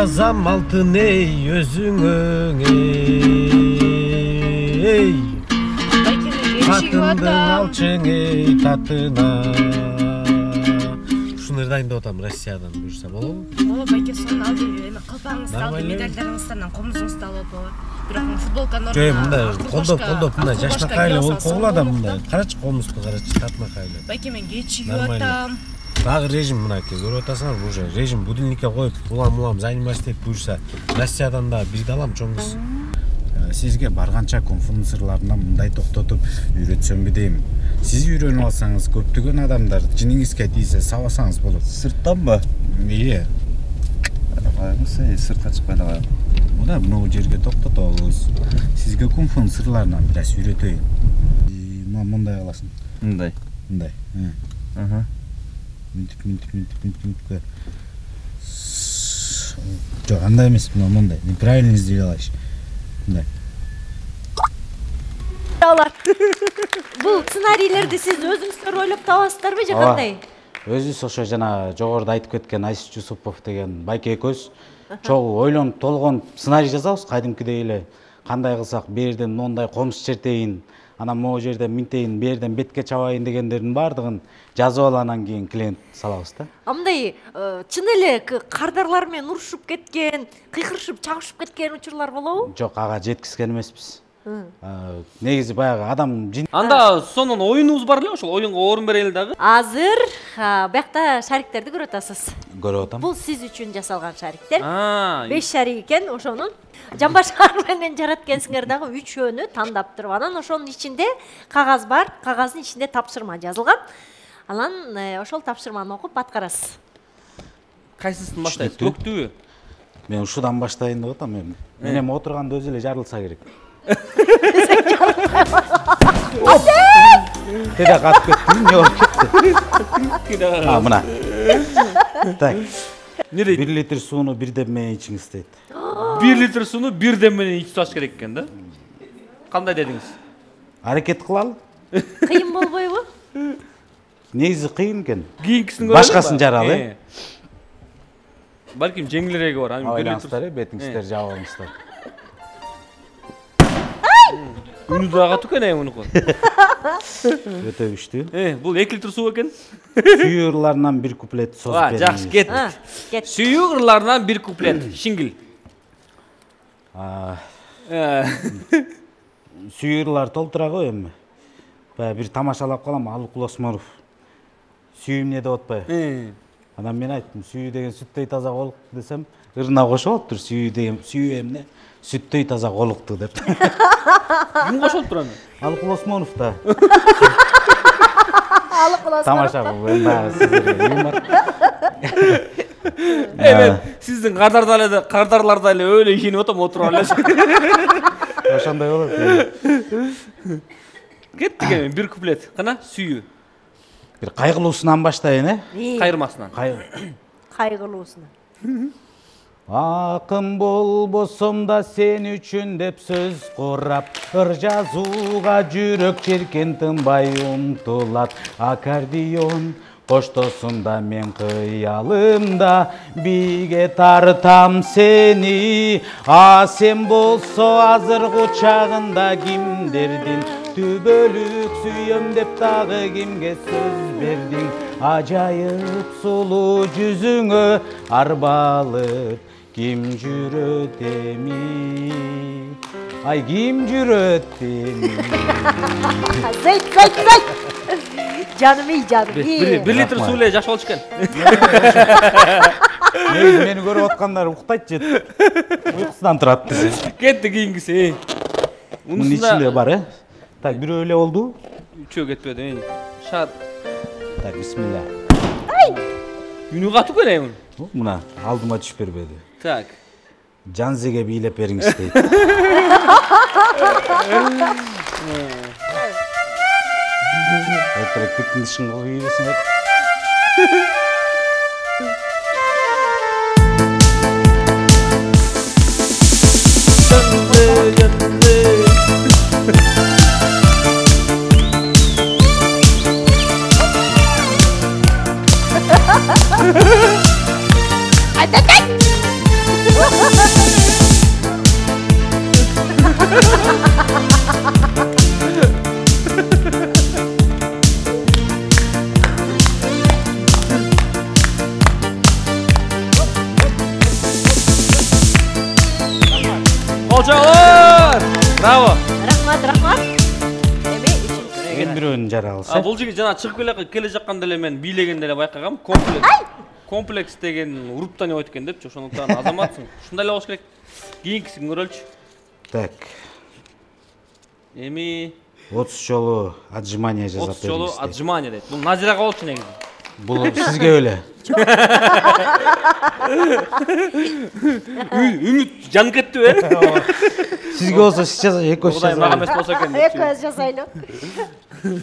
жазам алтын ей өзүңө ей татындың алчың ей татына. Ушуну дайындап атам Россиядан буюрса болобу? Ооба байке сонун алып эме калпаңызды алып медальдарыңыздан комузуңузду алып бирок футболканы мындай колдоп мындай жашнакай эле болуп койгула да мындай. Карачы комузду карачы татынакай эле. Байке мен кечигип атам. Дагы режим мынакей көрүп атасыңар, уже режим будильникке коюп улам заниматься этип буюрса Россиядан да бирди алам чоң кыз. Сизге барганча конфундсырларынан мындай токтотуп үйрөтсөмбү дейм. Сиз үйрөнүп алсаңыз көптөгөн адамдар жиниңизге тийсе сабасаңыз болот. Сырттанбы? Ие. Карабайбыз, сыртка чыкпай эле коелу. Мына бул жерге токтотобуз. Сизге конфундсырларынан бир аз үйрөтөйүн. Мындай кыласың. Мындай. Мындай. Минтип. Жок, андай эмес, мындай. Неправильно сделаешь. Мындай. Бул сценарийлерди сиз өзүңүздөр ойлоп табасыздарбы же кандай? Өзүбүз ошо жана жогоруда айтып кеткен Айсис Жусупов деген байке экөөбүз чогуу ойлонуп толгон сценарий жазабыз, кайдымкидей эле. Кандай кылсак берден мондай комуз чертейин, анан могу жерден минтейин, берден бетке чабайын дегендердин баардыгын жазып алып анан кийин клиент салабыз да. Мындай чын эле кардарлар менен урушуп кеткен, кыйкырышып, чабышып кеткен учурлар болобу? Жок, ага жеткизген эмеспиз. Негизи баягы адам Анда сонун оюнубуз бар эле, ошол оюнга орун берели дагы. Азыр биякта шариктерди көрүп атасыз. Көрүп атам. Бул сиз үчүн жасалган шариктер. 5 шарик экен, ошонун жамбашар менен жараткансыңар дагы 3өөнү тандап туруп анан ошонун ичинде кагаз бар, кагаздын ичинде тапшырма жазылган. Анан ошол тапшырманы окуп аткарасыз. Кайсысын баштайсыз? Көктүбү? Мен ушудан баштайын деп атам эми. Мен эми отурганда өзү эле жарылса керек. Теда катып кетти, эмне болуп кетти? Мына. Так. 1 литр сууну 1 дем менен ичиңиз дейт. 1 литр сууну 1 дем менен ичип таш керек экен да? Кандай дедиңиз? Аракет кылалы. Кыйын болбойбу? Негизи кыйын экен. Кийинкисин көрөлү. Башкасын жаралы. Балким жеңилиреги бар. Ойлаңыздар, бетиңиздер жаап алыңыздар. Үнү да катуу экен мунуку. Өтө күчтүү. Бул 2 литр суу экен. Сүйүү ырларынан 1 куплет созуп бериңиз. Жакшы, кет. Сүйүү ырларынан 1 куплет. Шиңгил. Сүйүү ырлар толтура го эми. Баягы бир тамашалап калам, Алык Улосмонов. Сүйүү эмне деп атпайбы? Анан мен айттым, сүйүү деген сүттөй таза колукту десем, ырына кошуп атыптыр, сүйүү деген, сүйүү эмне? Сүттөй таза колукту деп. Ким кошуп турат? Алык Улосмонов да. Алык Улосмонов. Тамаша бул, баягы сиздерге юмор. Сиздин кардарларда эле өлө ишенип атам, отуруп эле. Ошондой болот. Кеттик эми 1 куплет. Кана сүйүү. Бир кайгылуусунан баштайын, Кайырмасынан. Кайгылуусунан. Акын болбосом да сен үчүн деп сөз курап, ыр жазууга жүрөк черкен тынбай умтулат. Аккордеон коштосунда мен кыялымда биге тартам сени. Сен болсо азыркы чагында кимдердин түбөлүк сүйөм деп дагы кимге сөз бердиң. Ажайып сулуу жүзүңө арбалып ким жүрөт эми? Ай, ким жүрөт эми? Зайт. Жаным ий. 1 литр суу эле жаш болчу экен. Мени көрүп аткандар уктайт же. Уйкусунан турат. Кетти кийингиси. Мунун ичинде бар, Так, бирөө эле болду. Үчөө кетпеди. Шат. Так, бисмилла. Үнү катуу экен. Мына алдыма түшүп бербеди. Так. Жанзиге бийлеп бериңиз дейт. Этрек тыктын кыйбесиң. Браво. Рахмат. Эми үчүнчү. Мен бирөөнү жара алса. Бул жигит жана чыгып келе жатканда эле мен бийлегенде эле байкагам. Комплекс деген уруптан ойт экен депчи. Ошондуктан азаматсың. Ушундай эле болуш керек. Кийинкисин көрөлүчү. Так. Эми 30 жолу отжимание жасап 30 жолу отжимание дейт. Бул Назирага болчу негизи. Бул сизге эле. Үмүт жан кеттиби? Сизге болсо сиз экөөсү Кудай мага эмес болсо экен депчи. Экөөбүз жасайлы.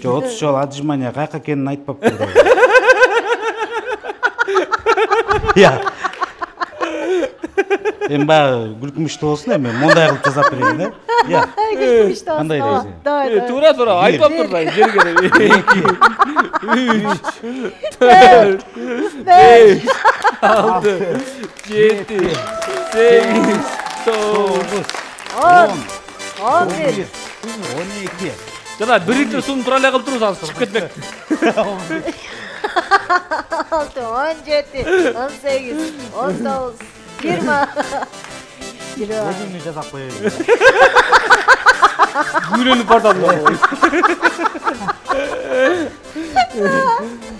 Жок 30 жолу отжимание кайка экенин айтпаптыр да. Я. Эми баягы күлкүмүштүү болсун эми мондай кылып жасап берейин да. Я. Кандай дейсиң? Давай. Туура айтпап тур да жерге. 2 3 4 5 6 7 8 9 10 11 12 жана 1 литр сууну тура эле кылып туруңуз, анысы чыгып кетмек. 16 17 18 19 20 өзүңү жасап коеюн. Күйлөнүп бардым.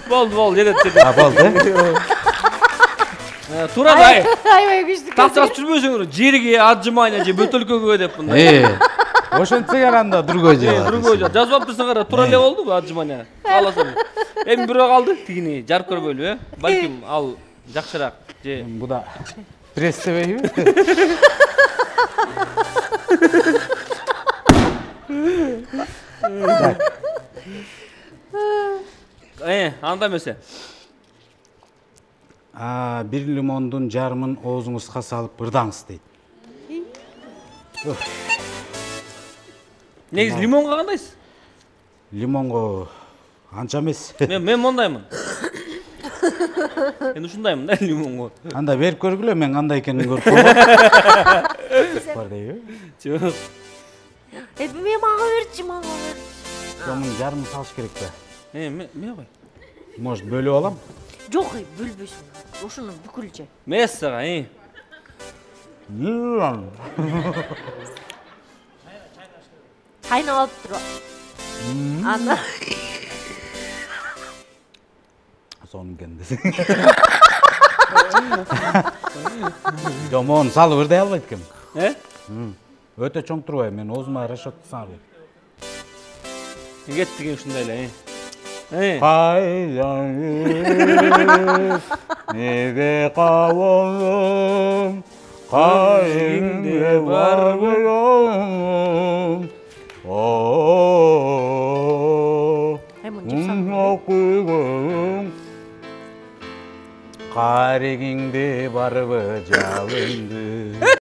Болду, жетет. Болду. Туура да. Аябай күчтүү. Тактап жүрбөсөңөр, жерге отжимание же бөтөлкөгө деп мындай. Ошентсе анда другой жер. Другой жер. Жазып турсаң кара, туура эле болду отжимание. Кааласаң. Эми бирөө калды, тигини жарып көрбөйлү, балким ал жакшыраак же Бу да пресс дебейби? анда эмесе. Бир лимондун жарымын оозуңузга салып ырдаңыз дейт. Негизи лимонго кандайсыз? Лимонго анча эмес. Мен мондаймын. Мен ушундаймын да лимонго. Анда берип көргүлө, мен кандай экенин көрүп койгом. Бар дейби? Жок. Мен мага берчи. Сонун жарымын салыш керек да. Мен кой. Может бөлүп алам? Жок, бөлбөйсүң. Ушуну бүкүлчө. Мес сага, Кайнап алып тур. Анда. Сонун экен десең. Жомон салып ырдай албайт экенмин. Өтө чоң турбайбы, мен оозума расчёткасам албайм. Кеттиген ушундай эле. Кайдан неге кабылдым, кайыңды барбыйым. Карегиңди барбы жабынды.